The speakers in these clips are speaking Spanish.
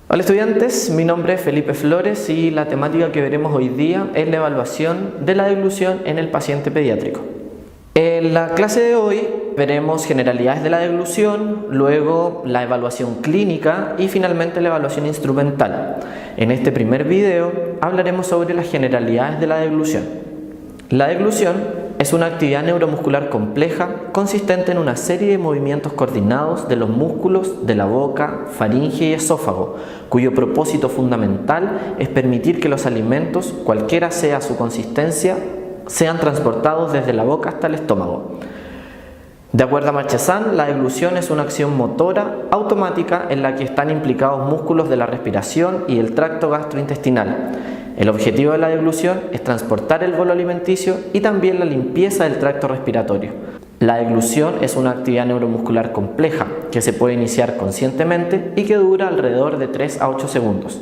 Hola estudiantes, mi nombre es Felipe Flores y la temática que veremos hoy día es la evaluación de la deglución en el paciente pediátrico. En la clase de hoy veremos generalidades de la deglución, luego la evaluación clínica y finalmente la evaluación instrumental. En este primer video hablaremos sobre las generalidades de la deglución. La deglución es una actividad neuromuscular compleja consistente en una serie de movimientos coordinados de los músculos de la boca, faringe y esófago, cuyo propósito fundamental es permitir que los alimentos, cualquiera sea su consistencia, sean transportados desde la boca hasta el estómago. De acuerdo a Marchesán, la deglución es una acción motora automática en la que están implicados músculos de la respiración y el tracto gastrointestinal. El objetivo de la deglución es transportar el bolo alimenticio y también la limpieza del tracto respiratorio. La deglución es una actividad neuromuscular compleja que se puede iniciar conscientemente y que dura alrededor de 3 a 8 segundos.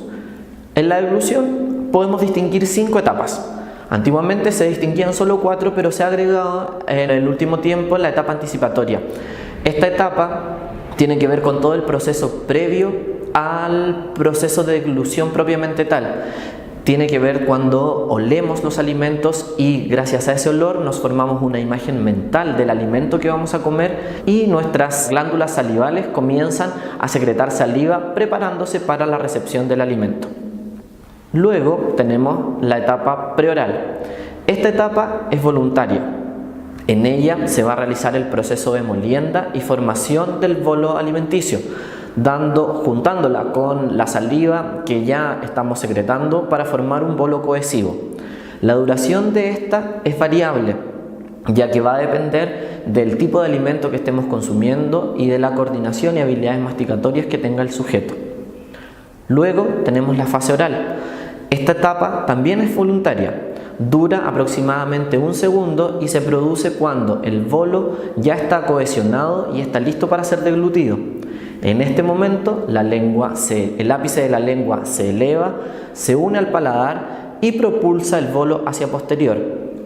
En la deglución podemos distinguir 5 etapas. Antiguamente se distinguían solo 4, pero se ha agregado en el último tiempo la etapa anticipatoria. Esta etapa tiene que ver con todo el proceso previo al proceso de deglución propiamente tal. Tiene que ver cuando olemos los alimentos y gracias a ese olor nos formamos una imagen mental del alimento que vamos a comer y nuestras glándulas salivales comienzan a secretar saliva preparándose para la recepción del alimento. Luego tenemos la etapa preoral. Esta etapa es voluntaria. En ella se va a realizar el proceso de molienda y formación del bolo alimenticio, juntándola con la saliva que ya estamos secretando para formar un bolo cohesivo. La duración de esta es variable, ya que va a depender del tipo de alimento que estemos consumiendo y de la coordinación y habilidades masticatorias que tenga el sujeto. Luego tenemos la fase oral. Esta etapa también es voluntaria. Dura aproximadamente 1 segundo y se produce cuando el bolo ya está cohesionado y está listo para ser deglutido. En este momento el ápice de la lengua se eleva, se une al paladar y propulsa el bolo hacia posterior.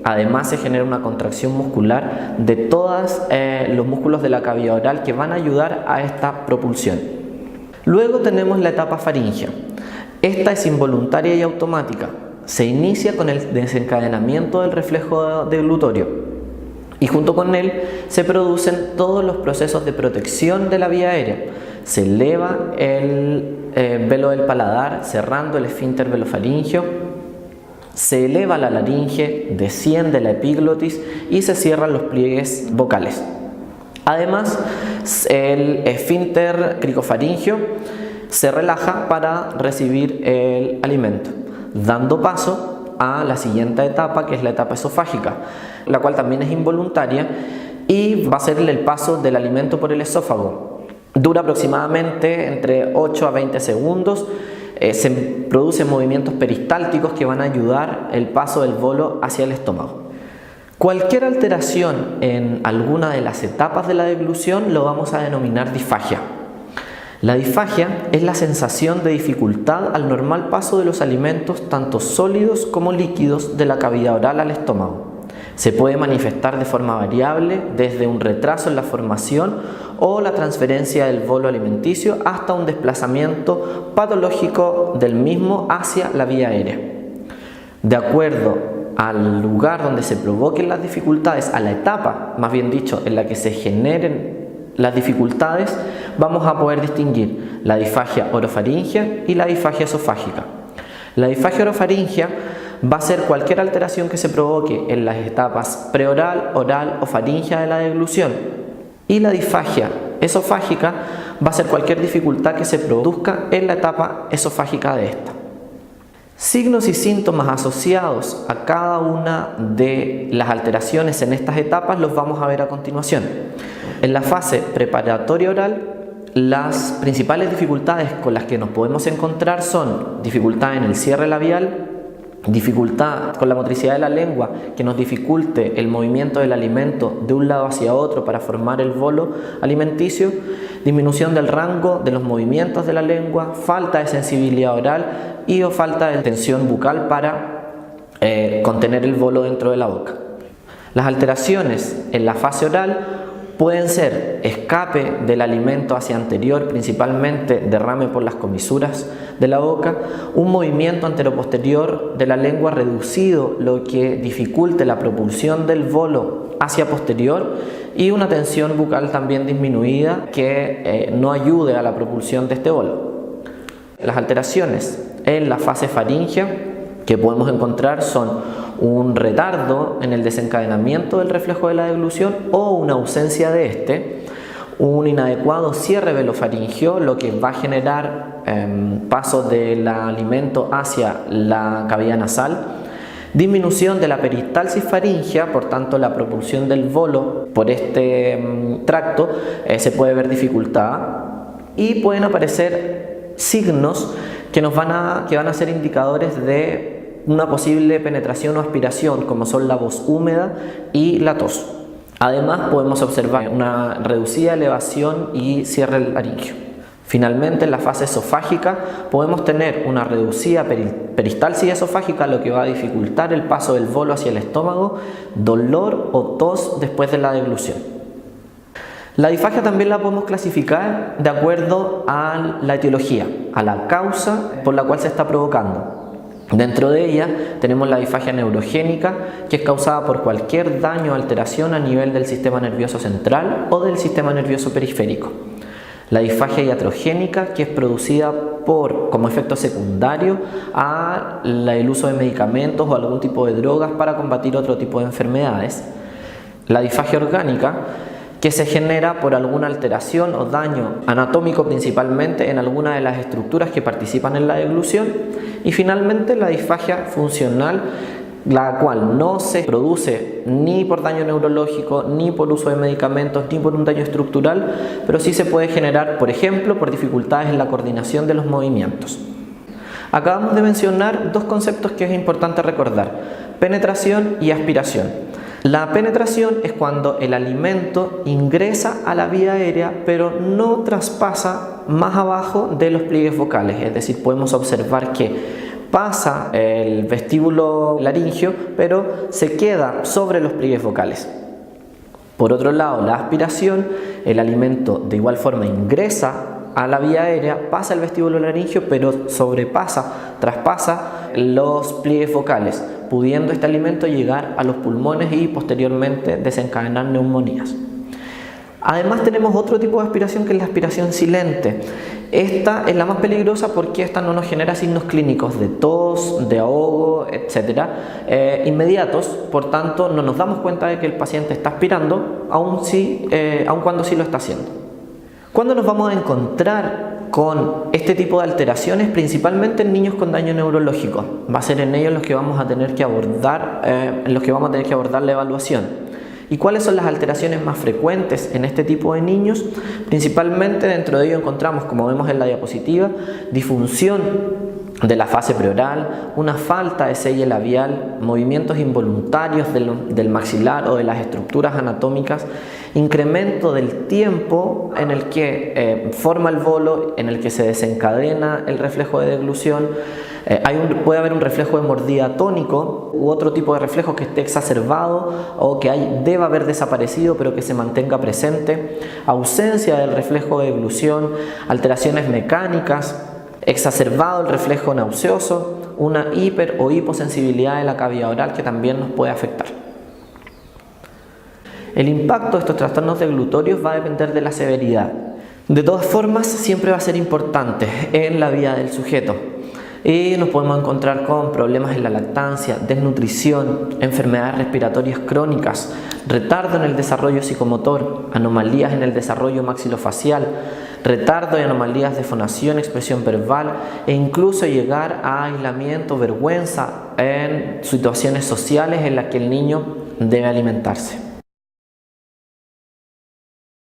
Además se genera una contracción muscular de todos los músculos de la cavidad oral que van a ayudar a esta propulsión. Luego tenemos la etapa faríngea. Esta es involuntaria y automática. Se inicia con el desencadenamiento del reflejo deglutorio y junto con él se producen todos los procesos de protección de la vía aérea. Se eleva el velo del paladar cerrando el esfínter velofaríngeo, se eleva la laringe, desciende la epiglotis y se cierran los pliegues vocales. Además, el esfínter cricofaríngeo se relaja para recibir el alimento, dando paso a la siguiente etapa, que es la etapa esofágica, la cual también es involuntaria y va a ser el paso del alimento por el esófago. Dura aproximadamente entre 8 a 20 segundos. Se producen movimientos peristálticos que van a ayudar el paso del bolo hacia el estómago. Cualquier alteración en alguna de las etapas de la deglución lo vamos a denominar disfagia. La disfagia es la sensación de dificultad al normal paso de los alimentos, tanto sólidos como líquidos, de la cavidad oral al estómago. Se puede manifestar de forma variable, desde un retraso en la formación o la transferencia del bolo alimenticio hasta un desplazamiento patológico del mismo hacia la vía aérea. De acuerdo al lugar donde se provoquen las dificultades, a la etapa, más bien dicho, en la que se generen las dificultades, vamos a poder distinguir la disfagia orofaringea y la disfagia esofágica. La disfagia orofaringea va a ser cualquier alteración que se provoque en las etapas preoral, oral o faríngea de la deglución. Y la disfagia esofágica va a ser cualquier dificultad que se produzca en la etapa esofágica de esta. Signos y síntomas asociados a cada una de las alteraciones en estas etapas los vamos a ver a continuación. En la fase preparatoria oral, las principales dificultades con las que nos podemos encontrar son dificultad en el cierre labial, dificultad con la motricidad de la lengua que nos dificulte el movimiento del alimento de un lado hacia otro para formar el bolo alimenticio, disminución del rango de los movimientos de la lengua, falta de sensibilidad oral y o falta de tensión bucal para contener el bolo dentro de la boca. Las alteraciones en la fase oral Pueden ser escape del alimento hacia anterior, principalmente derrame por las comisuras de la boca, un movimiento anteroposterior de la lengua reducido, lo que dificulte la propulsión del bolo hacia posterior, y una tensión bucal también disminuida que no ayude a la propulsión de este bolo. Las alteraciones en la fase faríngea que podemos encontrar son un retardo en el desencadenamiento del reflejo de la deglución o una ausencia de este, un inadecuado cierre velofaringeo, lo que va a generar paso del alimento hacia la cavidad nasal, disminución de la peristalsis faríngea, por tanto la propulsión del bolo por este tracto se puede ver dificultada, y pueden aparecer signos que van a ser indicadores de una posible penetración o aspiración, como son la voz húmeda y la tos. Además, podemos observar una reducida elevación y cierre laríngeo. Finalmente, en la fase esofágica podemos tener una reducida peristalsis esofágica, lo que va a dificultar el paso del bolo hacia el estómago, dolor o tos después de la deglución. La disfagia también la podemos clasificar de acuerdo a la etiología, a la causa por la cual se está provocando. Dentro de ella tenemos la disfagia neurogénica, que es causada por cualquier daño o alteración a nivel del sistema nervioso central o del sistema nervioso periférico. La disfagia iatrogénica, que es producida como efecto secundario al uso de medicamentos o algún tipo de drogas para combatir otro tipo de enfermedades. La disfagia orgánica, que se genera por alguna alteración o daño anatómico, principalmente en alguna de las estructuras que participan en la deglución. Y finalmente la disfagia funcional, la cual no se produce ni por daño neurológico, ni por uso de medicamentos, ni por un daño estructural, pero sí se puede generar, por ejemplo, por dificultades en la coordinación de los movimientos. Acabamos de mencionar dos conceptos que es importante recordar: penetración y aspiración. La penetración es cuando el alimento ingresa a la vía aérea pero no traspasa más abajo de los pliegues vocales, es decir, podemos observar que pasa el vestíbulo laríngeo pero se queda sobre los pliegues vocales. Por otro lado, la aspiración, el alimento de igual forma ingresa a la vía aérea, pasa el vestíbulo laríngeo pero traspasa los pliegues vocales, pudiendo este alimento llegar a los pulmones y posteriormente desencadenar neumonías. Además tenemos otro tipo de aspiración, que es la aspiración silente. Esta es la más peligrosa porque esta no nos genera signos clínicos de tos, de ahogo, etcétera, inmediatos, por tanto no nos damos cuenta de que el paciente está aspirando, aun cuando sí lo está haciendo. ¿Cuándo nos vamos a encontrar con este tipo de alteraciones? Principalmente en niños con daño neurológico. Va a ser en ellos los que vamos a tener que abordar la evaluación. ¿Y cuáles son las alteraciones más frecuentes en este tipo de niños? Principalmente dentro de ello encontramos, como vemos en la diapositiva, disfunción de la fase preoral, una falta de selle labial, movimientos involuntarios del maxilar o de las estructuras anatómicas, incremento del tiempo en el que forma el bolo, en el que se desencadena el reflejo de deglución. Puede haber un reflejo de mordida tónico u otro tipo de reflejo que esté exacerbado o que deba haber desaparecido pero que se mantenga presente, ausencia del reflejo de deglución, alteraciones mecánicas, exacerbado el reflejo nauseoso, una hiper o hiposensibilidad de la cavidad oral que también nos puede afectar. El impacto de estos trastornos deglutorios va a depender de la severidad. De todas formas, siempre va a ser importante en la vida del sujeto. Y nos podemos encontrar con problemas en la lactancia, desnutrición, enfermedades respiratorias crónicas, retardo en el desarrollo psicomotor, anomalías en el desarrollo maxilofacial, retardo y anomalías de fonación, expresión verbal e incluso llegar a aislamiento, vergüenza en situaciones sociales en las que el niño debe alimentarse.